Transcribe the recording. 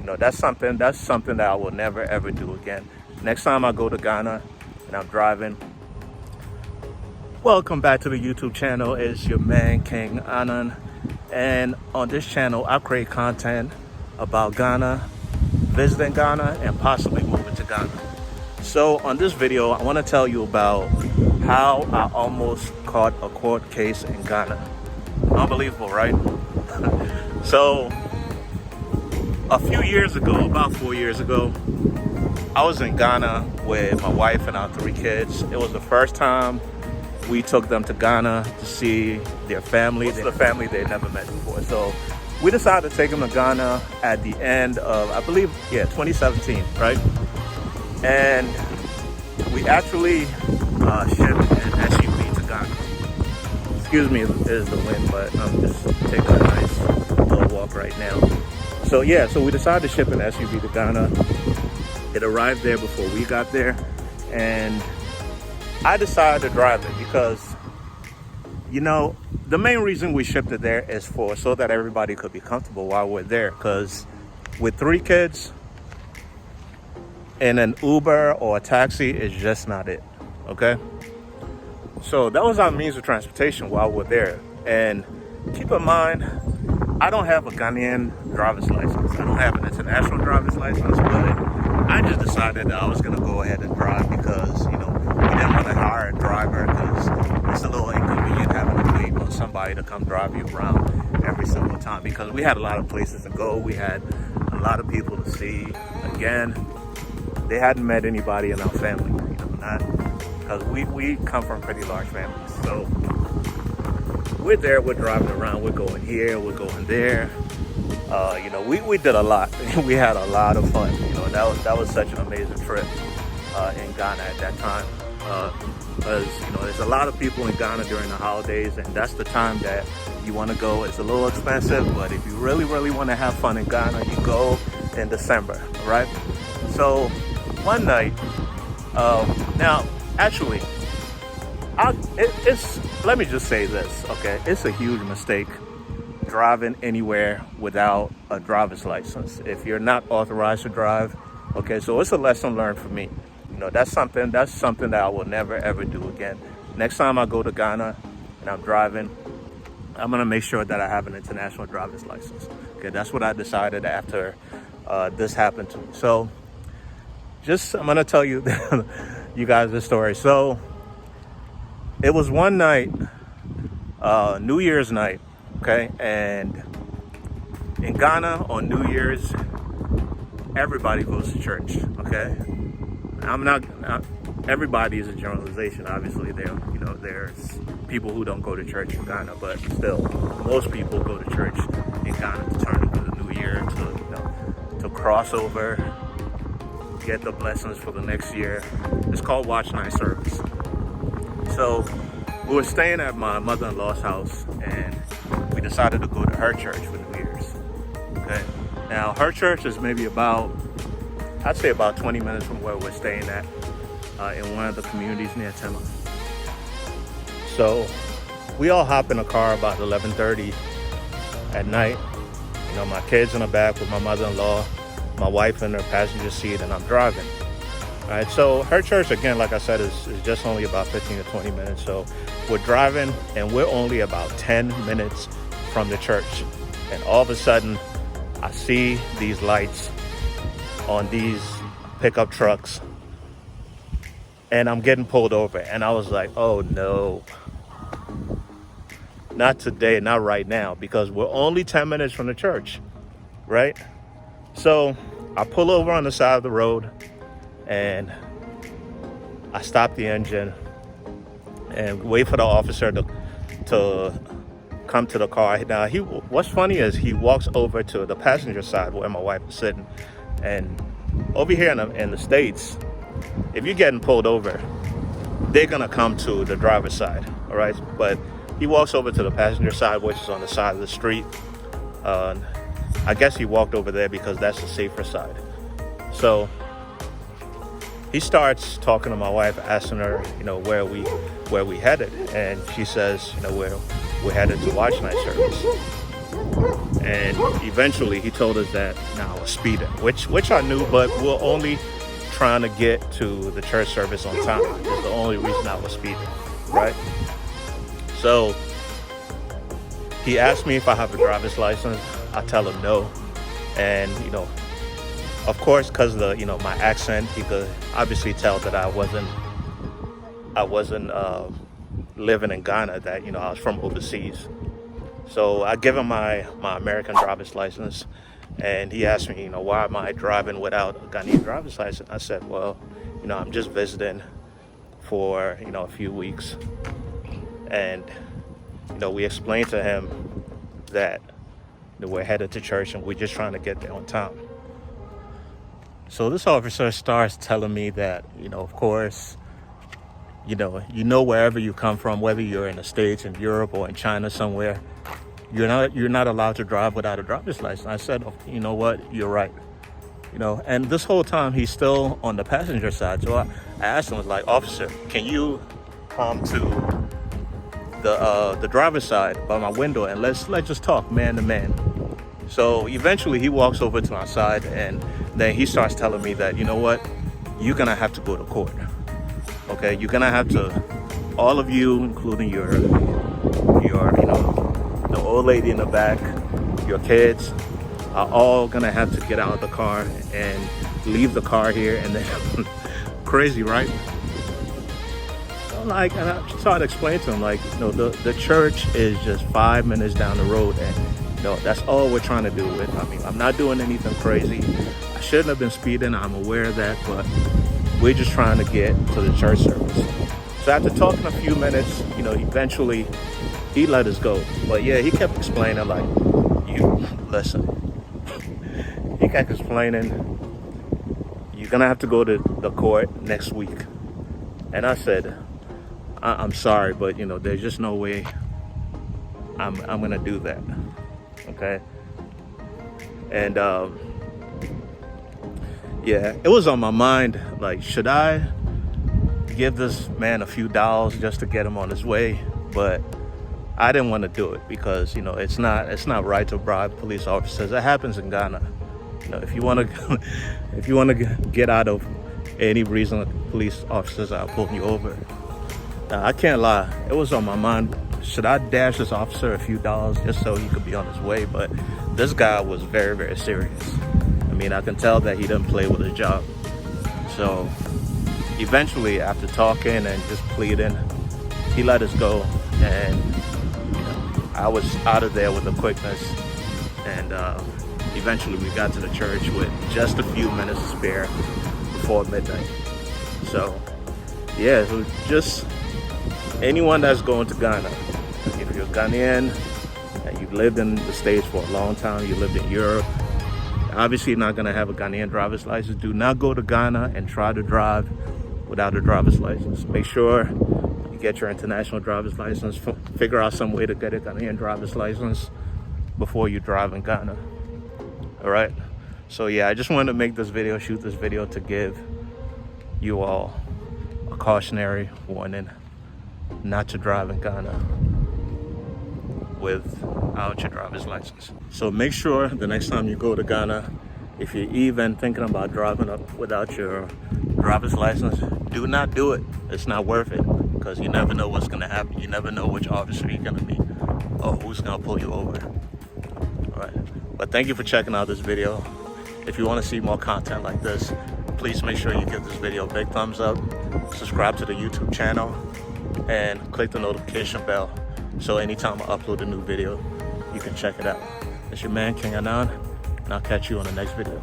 That's something that I will never ever do again. Next time I go to Ghana and I'm driving, welcome back to the YouTube channel. It's your man King Anand, and on this channel I create content about Ghana, visiting Ghana, and possibly moving to Ghana. So on this video, I want to tell you about how I almost caught a court case in Ghana. Unbelievable, right? So a few years ago, about 4 years ago, I was in Ghana with my wife and our 3 kids. It was the first time we took them to Ghana to see their family. It's the family they'd never met before. So we decided to take them to Ghana at the end of, I believe, 2017, right? And we actually shipped an SUV to Ghana. Excuse me, it is the wind, but I'm just taking a nice little walk right now. So we decided to ship an SUV to Ghana. It arrived there before we got there, and I decided to drive it because, the main reason we shipped it there is so that everybody could be comfortable while we're there. Because with 3 kids, and an Uber or a taxi is just not it, okay? So that was our means of transportation while we're there. And keep in mind, I don't have a Ghanaian driver's license. I don't have an international driver's license, but I just decided that I was gonna go ahead and drive because, we didn't want to hire a driver because it's a little inconvenient having to wait on somebody to come drive you around every single time, because we had a lot of places to go. We had a lot of people to see. Again, they hadn't met anybody in our family, because we come from pretty large families. So we're there, we're driving around, we're going here, we're going there. We did a lot. We had a lot of fun. That was such an amazing trip in Ghana at that time. Because there's a lot of people in Ghana during the holidays, and that's the time that you want to go. It's a little expensive, but if you really, really want to have fun in Ghana, you go in December, all right? So one night, let me just say this, okay? It's a huge mistake driving anywhere without a driver's license if you're not authorized to drive, okay? So it's a lesson learned for me. That's something that I will never ever do again. Next time I go to Ghana and I'm driving, I'm gonna make sure that I have an international driver's license, okay? That's what I decided after this happened to me. So I'm gonna tell you you guys the story. So it was one night, New Year's night, okay? And in Ghana on New Year's, everybody goes to church, okay? Everybody is a generalization. Obviously, there's people who don't go to church in Ghana, but still, most people go to church in Ghana to turn over the new year, to cross over, get the blessings for the next year. It's called Watch Night Service. So we were staying at my mother-in-law's house, and we decided to go to her church for New Year's, okay? Now, her church is maybe I'd say about 20 minutes from where we're staying at, in one of the communities near Tema. So we all hop in a car about 11:30 at night. My kids in the back with my mother-in-law, my wife in her passenger seat, and I'm driving. All right, so her church, again, like I said, is just only about 15 to 20 minutes. So we're driving, and we're only about 10 minutes from the church. And all of a sudden, I see these lights on these pickup trucks, and I'm getting pulled over. And I was like, oh no, not today, not right now, because we're only 10 minutes from the church, right? So I pull over on the side of the road, and I stop the engine and wait for the officer to come to the car. Now, what's funny is he walks over to the passenger side where my wife is sitting. And over here in the States, if you're getting pulled over, they're gonna come to the driver's side, all right? But he walks over to the passenger side, which is on the side of the street. I guess he walked over there because that's the safer side. So he starts talking to my wife, asking her, where we headed, and she says, we're headed to Watch Night Service. And eventually he told us that now I was speeding, which I knew, but we're only trying to get to the church service on time. That's the only reason I was speeding, right? So he asked me if I have a driver's license. I tell him no. And, you know, of course, because of the, you know, my accent, he could obviously tell that I wasn't living in Ghana, that, you know, I was from overseas. So I give him my American driver's license, and he asked me, you know, why am I driving without a Ghanaian driver's license? I said, well, you know, I'm just visiting for, you know, a few weeks. And, you know, we explained to him that, you know, we're headed to church and we're just trying to get there on time. So this officer starts telling me that, you know, of course, you know, wherever you come from, whether you're in the States, in Europe, or in China somewhere, you're not allowed to drive without a driver's license. I said, oh, you know what, you're right. You know, and this whole time he's still on the passenger side. So I asked him, I was like, officer, can you come to the driver's side by my window and let's just talk man to man. So eventually he walks over to my side, and then he starts telling me that, you know what, you're gonna have to go to court. Okay, you're gonna have to, all of you, including your you know, the old lady in the back, your kids, are all gonna have to get out of the car and leave the car here. And then crazy, right? Like, and I started to explain to him, like, you know, the church is just 5 minutes down the road, and you know, that's all we're trying to do with. I mean, I'm not doing anything crazy. I shouldn't have been speeding, I'm aware of that, but we're just trying to get to the church service. So after talking a few minutes, you know, eventually he let us go. But yeah, he kept explaining, like, you listen. He kept explaining, you're gonna have to go to the court next week. And I said, I'm sorry, but you know, there's just no way I'm gonna do that. Okay. And yeah, it was on my mind, like, should I give this man a few dollars just to get him on his way? But I didn't want to do it because, you know, it's not right to bribe police officers. That happens in Ghana. You know, if you want to get out of any reason, police officers are pulling you over. Now, I can't lie, it was on my mind, should I dash this officer a few dollars just so he could be on his way? But this guy was very, very serious. I mean, I can tell that he didn't play with his job. So eventually, after talking and just pleading, he let us go. And you know, I was out of there with a quickness. And eventually we got to the church with just a few minutes to spare before midnight. So yeah, so just anyone that's going to Ghana, if you're Ghanaian and you've lived in the States for a long time, you lived in Europe, obviously you're not going to have a Ghanaian driver's license. Do not go to Ghana and try to drive without a driver's license. Make sure you get your international driver's license. Figure out some way to get a Ghanaian driver's license before you drive in Ghana. All right. So yeah, I just wanted to make this video, shoot this video to give you all a cautionary warning not to drive in Ghana without your driver's license. So make sure the next time you go to Ghana, if you're even thinking about driving up without your driver's license, do not do it. It's not worth it, because you never know what's gonna happen. You never know which officer you're gonna meet or who's gonna pull you over. All right, but thank you for checking out this video. If you want to see more content like this, please make sure you give this video a big thumbs up, subscribe to the YouTube channel, and click the notification bell so anytime I upload a new video, you can check it out. It's your man, King Anan, and I'll catch you on the next video.